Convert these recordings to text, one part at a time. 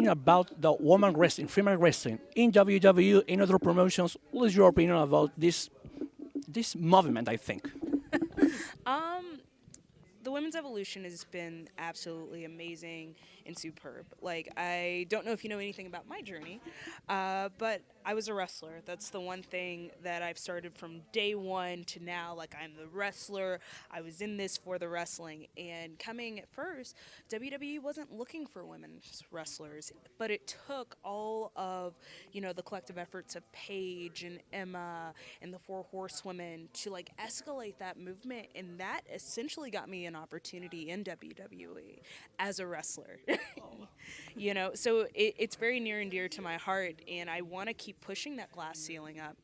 opinion about the woman wrestling, female wrestling in WWE, in other promotions? What is your opinion about this movement? I think. Um, the women's evolution has been absolutely amazing and superb. Like, I don't know if you know anything about my journey, but I was a wrestler. That's the one thing that I've started from day one to now. Like, I'm the wrestler. I was in this for the wrestling. And coming at first, WWE wasn't looking for women wrestlers, but it took all of, the collective efforts of Paige and Emma and the Four Horsewomen to like escalate that movement, and that essentially got me an opportunity in WWE as a wrestler. So it's very near and dear to my heart, and I want to keep pushing that glass ceiling up.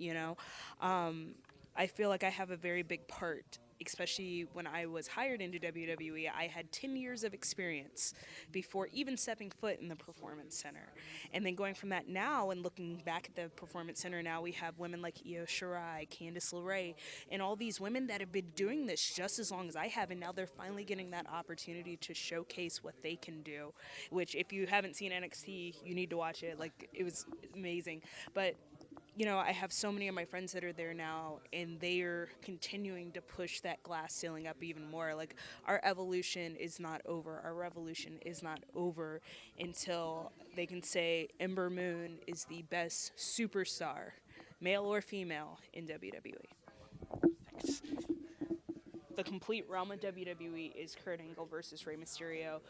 I feel like I have a very big part, especially when I was hired into WWE. I had 10 years of experience before even stepping foot in the Performance Center. And then going from that now and looking back at the Performance Center now, we have women like Io Shirai, Candice LeRae, and all these women that have been doing this just as long as I have, and now they're finally getting that opportunity to showcase what they can do, which if you haven't seen NXT, you need to watch it. Like, it was amazing. But I have so many of my friends that are there now, and they are continuing to push that glass ceiling up even more. Like, our evolution is not over. Our revolution is not over until they can say Ember Moon is the best superstar, male or female, in WWE. The complete realm of WWE is Kurt Angle versus Rey Mysterio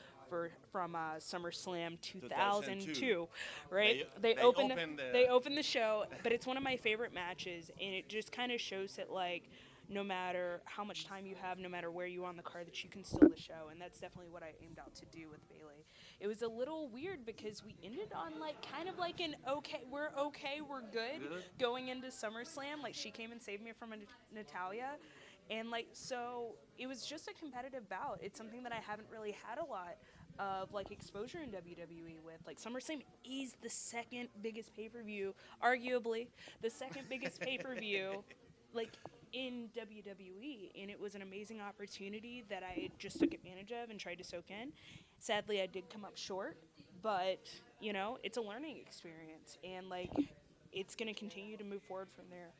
from SummerSlam 2002, right? They opened the show, but it's one of my favorite matches, and it just kind of shows that like no matter how much time you have, no matter where you are on the card, that you can steal the show, and that's definitely what I aimed out to do with Bayley. It was a little weird because we ended on like kind of like an we're good going into SummerSlam. Like, she came and saved me from Natalia. And like, so it was just a competitive bout. It's something that I haven't really had a lot of like exposure in WWE with. Like, SummerSlam is the second biggest pay-per-view, arguably the second biggest pay-per-view like in WWE, and it was an amazing opportunity that I just took advantage of and tried to soak in. Sadly, I did come up short, but it's a learning experience, and like it's going to continue to move forward from there.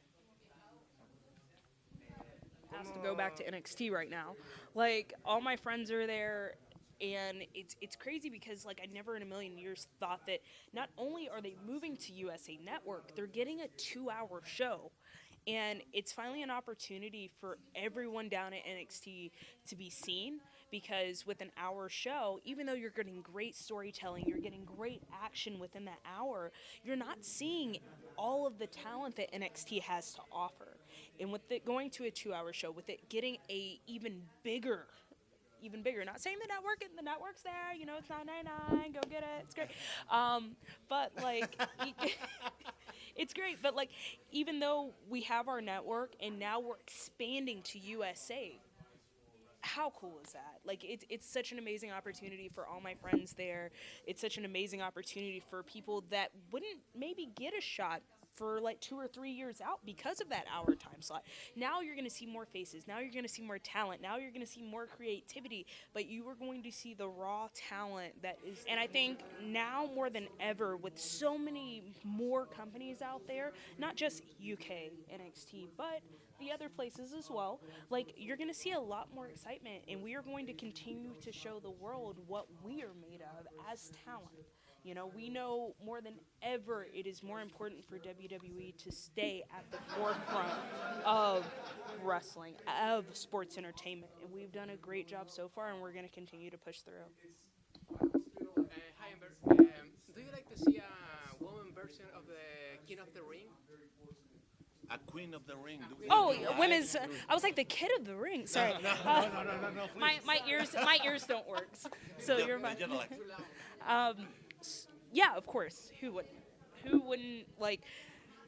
Has to go back to NXT right now. Like, all my friends are there, and it's crazy because like I never in a million years thought that not only are they moving to USA Network, they're getting a 2-hour show. And it's finally an opportunity for everyone down at NXT to be seen, because with an hour show, even though you're getting great storytelling, you're getting great action within that hour, you're not seeing all of the talent that NXT has to offer. And with it going to a 2-hour show, with it getting a even bigger. Not saying the network's there. It's $9.99. Go get it. It's great. But like, it's great. But like, even though we have our network and now we're expanding to USA, how cool is that? Like, it's such an amazing opportunity for all my friends there. It's such an amazing opportunity for people that wouldn't maybe get a shot for like 2 or 3 years out because of that hour time slot. Now you're going to see more faces. Now you're going to see more talent. Now you're going to see more creativity, but you are going to see the raw talent that is. And I think now more than ever, with so many more companies out there, not just UK NXT, but the other places as well, like, you're going to see a lot more excitement, and we are going to continue to show the world what we are made of as talent. We know more than ever it is more important for WWE to stay at the forefront of wrestling, of sports entertainment, and we've done a great job so far, and we're going to continue to push through. Hi, Amber. Do you like to see a woman version of the King of the Ring? A Queen of the Ring. Oh, women's. I was like the kid of the ring. Sorry. No, My ears don't work. So you're fine. Um, yeah, of course. Who wouldn't like?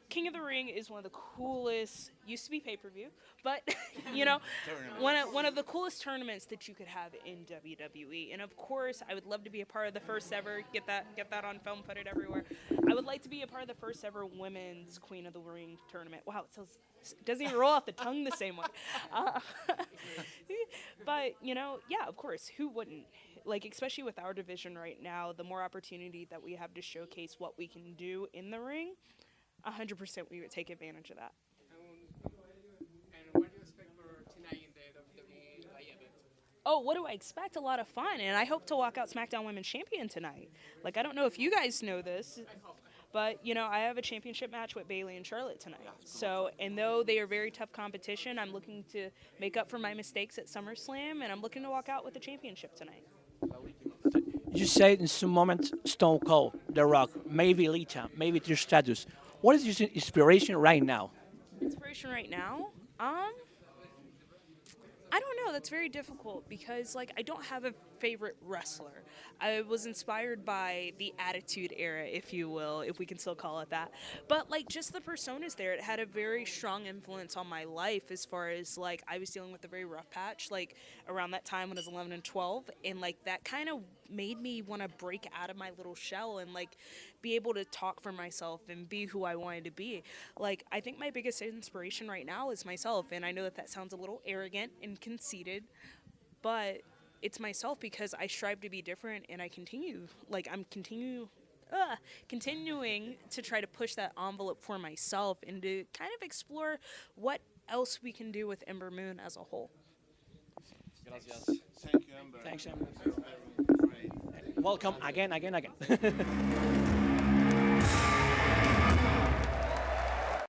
King of the Ring is one of the coolest. Used to be pay-per-view, but one of the coolest tournaments that you could have in WWE. And of course, I would love to be a part of the first ever. Get that on film. Put it everywhere. I would like to be a part of the first ever women's Queen of the Ring tournament. Wow, it Doesn't even roll off the tongue the same way. Uh, but yeah, of course, who wouldn't? Like, especially with our division right now, the more opportunity that we have to showcase what we can do in the ring, 100% we would take advantage of that. And what do you expect for tonight in the WWE live event? Oh, what do I expect? A lot of fun, and I hope to walk out SmackDown Women's Champion tonight. Like, I don't know if you guys know this, but I have a championship match with Bailey and Charlotte tonight. So, and though they are very tough competition, I'm looking to make up for my mistakes at SummerSlam, and I'm looking to walk out with the championship tonight. You said in some moment Stone Cold, The Rock, maybe Lita, maybe Trish Stratus. What is your inspiration right now? Inspiration right now? I don't know. That's very difficult because, like, I don't have a favorite wrestler. I was inspired by the Attitude Era, if you will, if we can still call it that. But, like, just the personas there, it had a very strong influence on my life as far as, like, I was dealing with a very rough patch, like, around that time when I was 11 and 12. And, like, that kind of made me want to break out of my little shell and, like, be able to talk for myself and be who I wanted to be. Like, I think my biggest inspiration right now is myself, and I know that that sounds a little arrogant and conceited, but it's myself because I strive to be different, and I continuing to try to push that envelope for myself and to kind of explore what else we can do with Ember Moon as a whole. Thank you, Ember. Thanks, Ember. Very great. Welcome again.